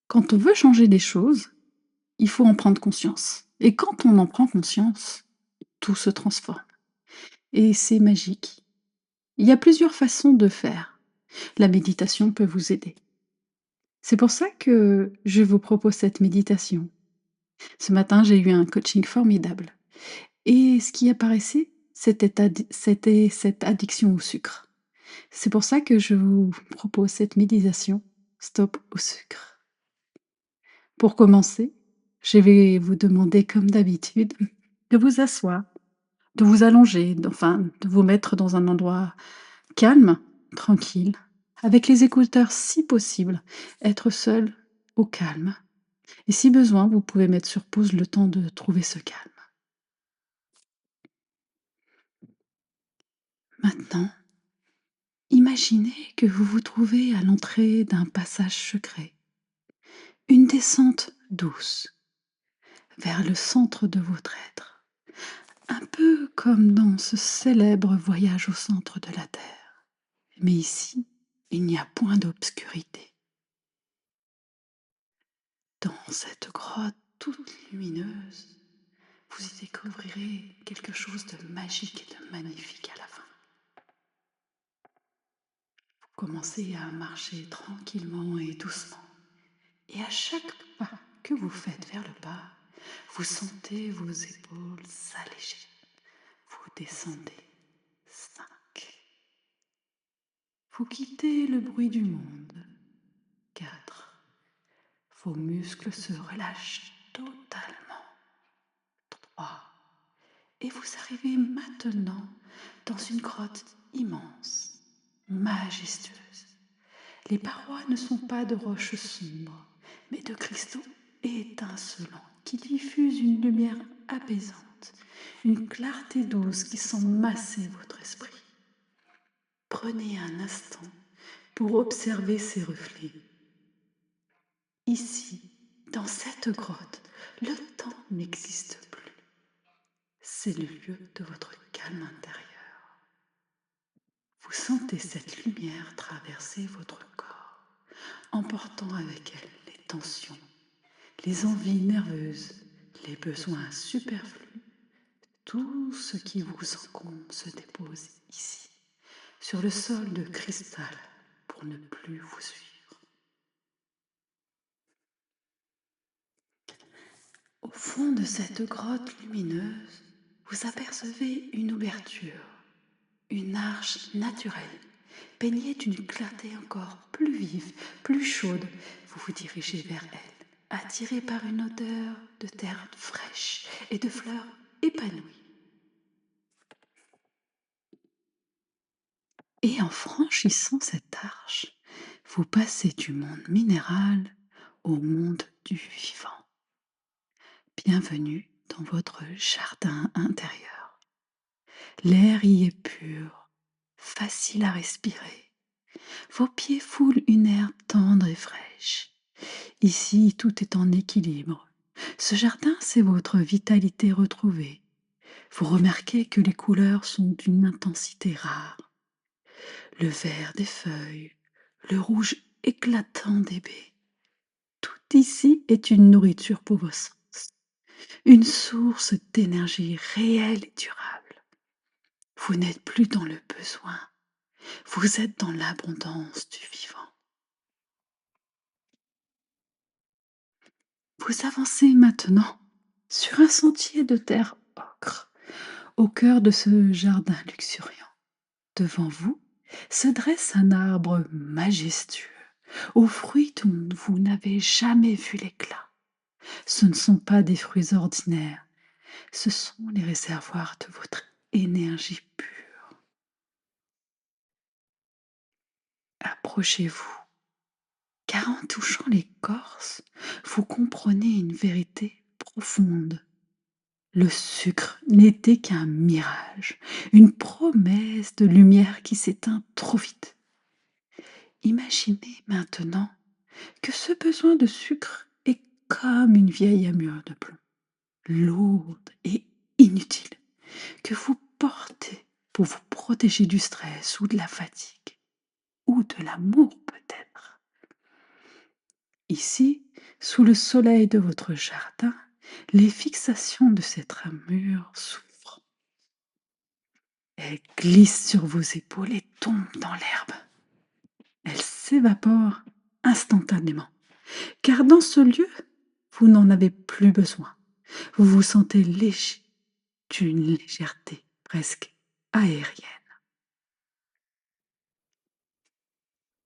Quand on veut changer des choses, il faut en prendre conscience. Et quand on en prend conscience, tout se transforme. Et c'est magique. Il y a plusieurs façons de faire. La méditation peut vous aider. C'est pour ça que je vous propose cette méditation. Ce matin, j'ai eu un coaching formidable. Et ce qui apparaissait, c'était cette addiction au sucre. C'est pour ça que je vous propose cette méditation Stop au sucre. Pour commencer, je vais vous demander, comme d'habitude, de vous asseoir, de vous allonger, enfin, de vous mettre dans un endroit calme, tranquille, avec les écouteurs si possible, être seul au calme. Et si besoin, vous pouvez mettre sur pause le temps de trouver ce calme. Maintenant, imaginez que vous vous trouvez à l'entrée d'un passage secret, une descente douce vers le centre de votre être. Un peu comme dans ce célèbre voyage au centre de la Terre. Mais ici, il n'y a point d'obscurité. Dans cette grotte toute lumineuse, vous y découvrirez quelque chose de magique et de magnifique à la fin. Vous commencez à marcher tranquillement et doucement. Et à chaque pas que vous faites vers le bas, vous sentez vos épaules s'alléger. Vous descendez 5. Vous quittez le bruit du monde. 4. Vos muscles se relâchent totalement. 3. Et vous arrivez maintenant dans une grotte immense, majestueuse. Les parois ne sont pas de roches sombres, mais de cristaux étincelants qui diffusent une lumière apaisante, une clarté douce qui sent masser votre esprit. Prenez un instant pour observer ces reflets. Ici, dans cette grotte, le temps n'existe plus. C'est le lieu de votre calme intérieur. Vous sentez cette lumière traverser votre corps, emportant avec elle les tensions, les envies nerveuses, les besoins superflus. Tout ce qui vous encombre se dépose ici, sur le sol de cristal, pour ne plus vous suivre. Au fond de cette grotte lumineuse, vous apercevez une ouverture, une arche naturelle, baignée d'une clarté encore plus vive, plus chaude. Vous vous dirigez vers elle, attiré par une odeur de terre fraîche et de fleurs épanouies. Et en franchissant cette arche, vous passez du monde minéral au monde du vivant. Bienvenue dans votre jardin intérieur. L'air y est pur, facile à respirer. Vos pieds foulent une herbe tendre et fraîche. Ici, tout est en équilibre. Ce jardin, c'est votre vitalité retrouvée. Vous remarquez que les couleurs sont d'une intensité rare. Le vert des feuilles, le rouge éclatant des baies. Tout ici est une nourriture pour vos sens, une source d'énergie réelle et durable. Vous n'êtes plus dans le besoin, vous êtes dans l'abondance du vivant. Vous avancez maintenant sur un sentier de terre ocre, au cœur de ce jardin luxuriant. Devant vous se dresse un arbre majestueux, aux fruits dont vous n'avez jamais vu l'éclat. Ce ne sont pas des fruits ordinaires, ce sont les réservoirs de votre énergie pure. Approchez-vous, car en touchant l'écorce, vous comprenez une vérité profonde. Le sucre n'était qu'un mirage, une promesse de lumière qui s'éteint trop vite. Imaginez maintenant que ce besoin de sucre est comme une vieille armure de plomb, lourde et inutile, que vous portez pour vous protéger du stress ou de la fatigue, ou de l'amour peut-être. Ici, sous le soleil de votre jardin, les fixations de cette ramure s'ouvrent. Elles glissent sur vos épaules et tombent dans l'herbe. Elles s'évaporent instantanément, car dans ce lieu, vous n'en avez plus besoin. Vous vous sentez léger, d'une légèreté presque aérienne.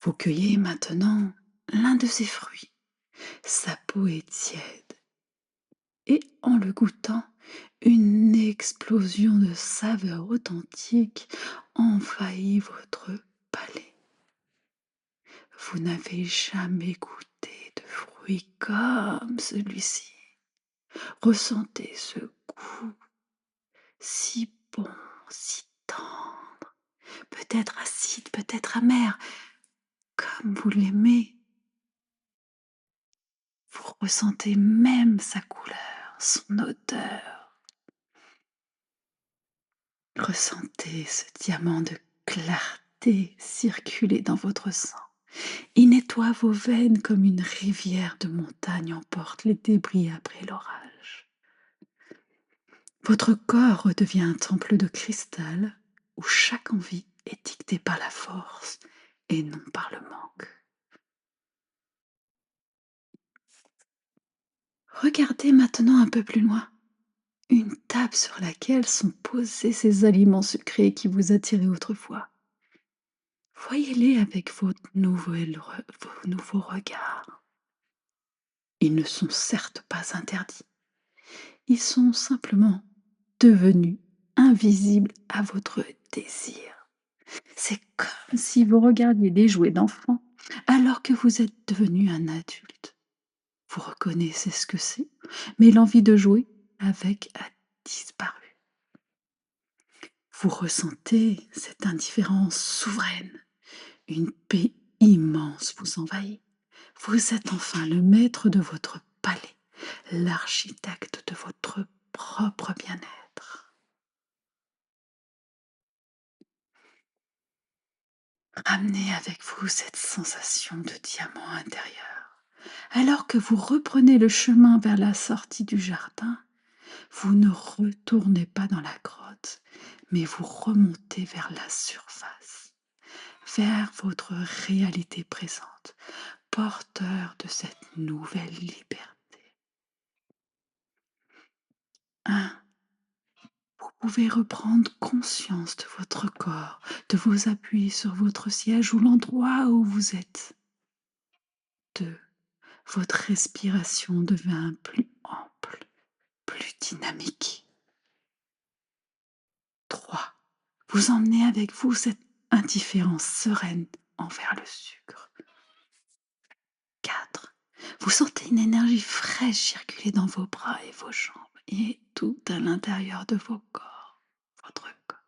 Vous cueillez maintenant l'un de ces fruits. Sa peau est tiède et en le goûtant, une explosion de saveurs authentiques envahit votre palais. Vous n'avez jamais goûté de fruit comme celui-ci. Ressentez ce goût si bon, si tendre, peut-être acide, peut-être amer, comme vous l'aimez. Vous ressentez même sa couleur, son odeur. Ressentez ce diamant de clarté circuler dans votre sang. Il nettoie vos veines comme une rivière de montagne emporte les débris après l'orage. Votre corps redevient un temple de cristal où chaque envie est dictée par la force et non par le manque. Regardez maintenant un peu plus loin. Une table sur laquelle sont posés ces aliments sucrés qui vous attiraient autrefois. Voyez-les avec vos nouveaux regards. Ils ne sont certes pas interdits. Ils sont simplement devenus invisibles à votre désir. C'est comme si vous regardiez des jouets d'enfant alors que vous êtes devenu un adulte. Vous reconnaissez ce que c'est, mais l'envie de jouer avec a disparu. Vous ressentez cette indifférence souveraine. Une paix immense vous envahit. Vous êtes enfin le maître de votre palais, l'architecte de votre propre bien-être. Ramenez avec vous cette sensation de diamant intérieur. Alors que vous reprenez le chemin vers la sortie du jardin, vous ne retournez pas dans la grotte, mais vous remontez vers la surface, vers votre réalité présente, porteur de cette nouvelle liberté. 1. Vous pouvez reprendre conscience de votre corps, de vos appuis sur votre siège ou l'endroit où vous êtes. 2. Votre respiration devient plus ample, plus dynamique. 3. Vous emmenez avec vous cette indifférence sereine envers le sucre. 4. Vous sentez une énergie fraîche circuler dans vos bras et vos jambes et tout à l'intérieur de vos corps, votre corps.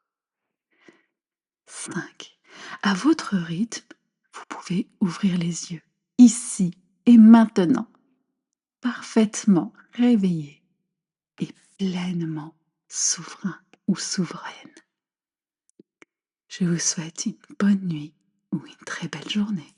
5. À votre rythme, vous pouvez ouvrir les yeux, ici et maintenant, parfaitement réveillé et pleinement souverain ou souveraine. Je vous souhaite une bonne nuit ou une très belle journée.